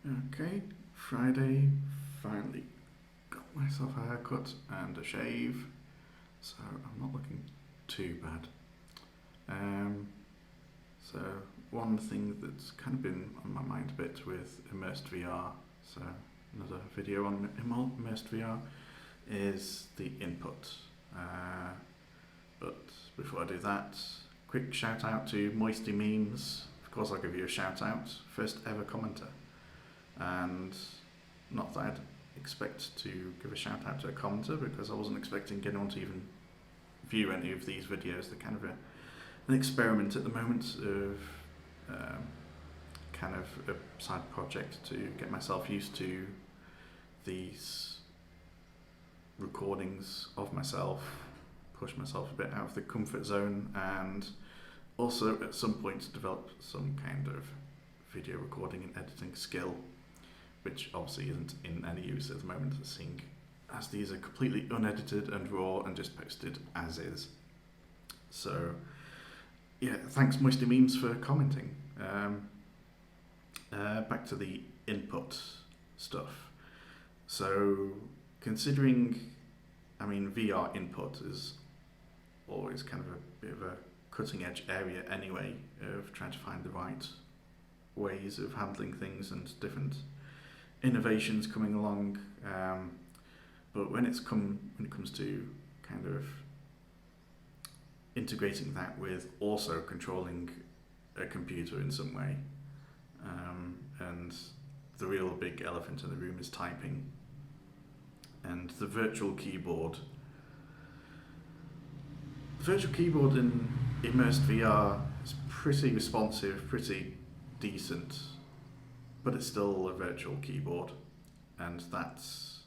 Okay, Friday, finally got myself a haircut and a shave, so I'm not looking too bad. So one thing that's kind of been on my mind a bit with Immersed VR, so another video on Immersed VR, is the input. But before I do that, quick shout out to Moisty Memes. Of course I'll give you a shout out, first ever commenter. And not that I'd expect to give a shout out to a commenter, because I wasn't expecting anyone to even view any of these videos. They're kind of an experiment at the moment of kind of a side project to get myself used to these recordings of myself, push myself a bit out of the comfort zone, and also at some point develop some kind of video recording and editing skill, which obviously isn't in any use at the moment, seeing as these are completely unedited and raw and just posted as is. So yeah, thanks Moisty Memes for commenting. Back to the input stuff. So considering, VR input is always kind of a bit of a cutting edge area anyway, of trying to find the right ways of handling things and different innovations coming along. But when it comes to kind of integrating that with also controlling a computer in some way, and the real big elephant in the room is typing, and the virtual keyboard. The virtual keyboard in Immersed VR is pretty responsive, pretty decent, but it's still a virtual keyboard, and that's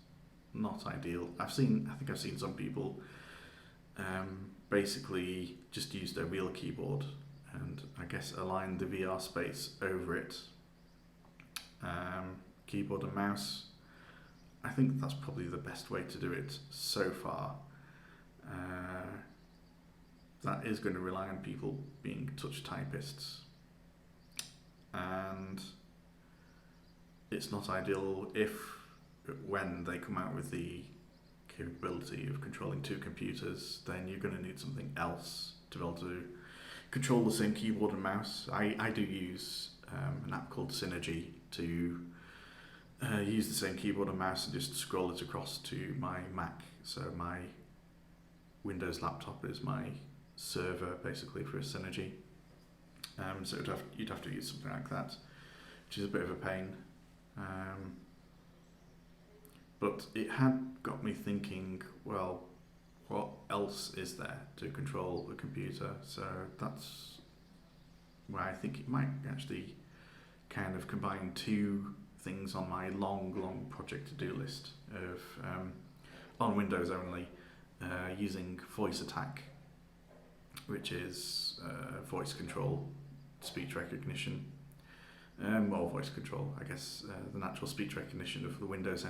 not ideal. I think I've seen some people basically just use their real keyboard and I guess align the VR space over it. Keyboard and mouse, I think that's probably the best way to do it so far. That is going to rely on people being touch typists, and it's not ideal when they come out with the capability of controlling two computers, then you're going to need something else to be able to control the same keyboard and mouse. I do use an app called Synergy to use the same keyboard and mouse and just scroll it across to my Mac. So my Windows laptop is my server basically for Synergy. So you'd have to use something like that, which is a bit of a pain. But it had got me thinking, well, what else is there to control a computer? So that's where I think it might actually kind of combine two things on my long project to-do list of, on Windows only, using voice attack, which is voice control, speech recognition, or voice control, I guess, the natural speech recognition of the Windows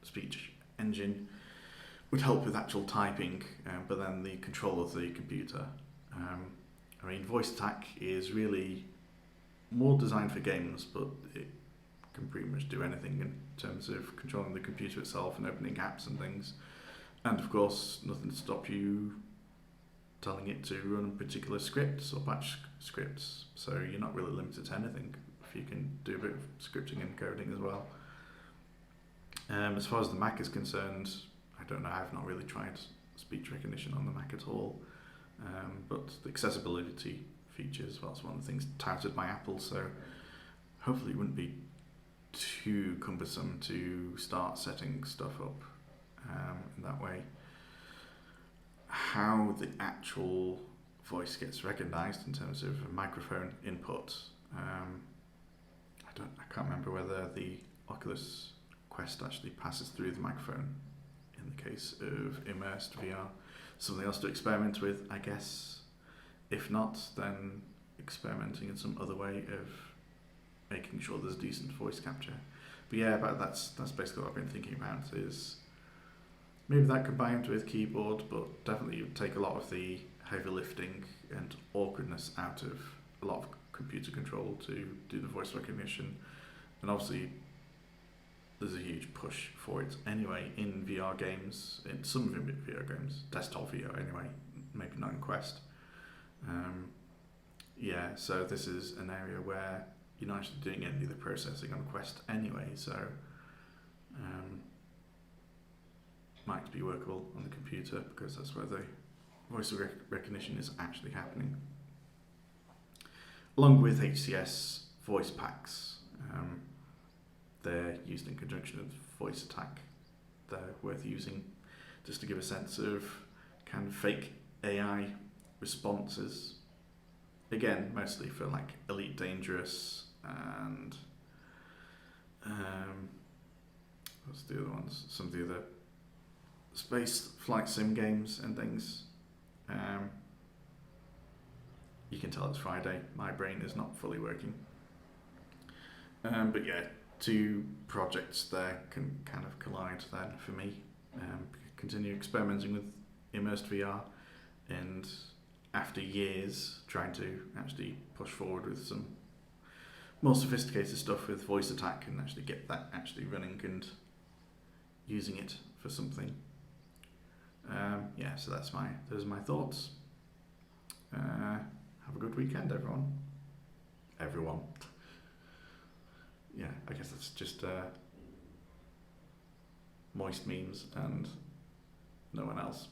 speech engine would help with actual typing, but then the control of the computer. Voice attack is really more designed for games, but it can pretty much do anything in terms of controlling the computer itself and opening apps and things. And of course, nothing to stop you telling it to run particular scripts or batch scripts, so you're not really limited to anything if you can do a bit of scripting and coding as well. As far as the Mac is concerned, I don't know, I've not really tried speech recognition on the Mac at all, but the accessibility features, well, that's one of the things touted by Apple, so hopefully it wouldn't be too cumbersome to start setting stuff up in that way. How the actual voice gets recognised in terms of a microphone input, I can't remember whether the Oculus Quest actually passes through the microphone in the case of Immersed VR. Something else to experiment with, I guess. If not, then experimenting in some other way of making sure there's decent voice capture. But yeah, that's basically what I've been thinking about, is maybe that combined with keyboard, but definitely it would take a lot of the heavy lifting and awkwardness out of a lot of computer control to do the voice recognition, and obviously there's a huge push for it anyway in VR games, in some VR games, desktop VR anyway, maybe not in Quest. Yeah, so this is an area where you're not actually doing any of the processing on Quest anyway, so might be workable on the computer because that's where the voice recognition is actually happening. Along with HCS voice packs, they're used in conjunction with voice attack. They're worth using just to give a sense of kind of fake AI responses. Again, mostly for like Elite Dangerous and what's the other ones? Some of the other space flight sim games and things. You can tell it's Friday. My brain is not fully working. But yeah, two projects there can kind of collide then for me. Continue experimenting with Immersed VR, and after years trying to actually push forward with some more sophisticated stuff with voice attack and actually get that actually running and using it for something. Yeah, so those are my thoughts. Have a good weekend, everyone. Everyone. Yeah, I guess that's just moist memes and no one else.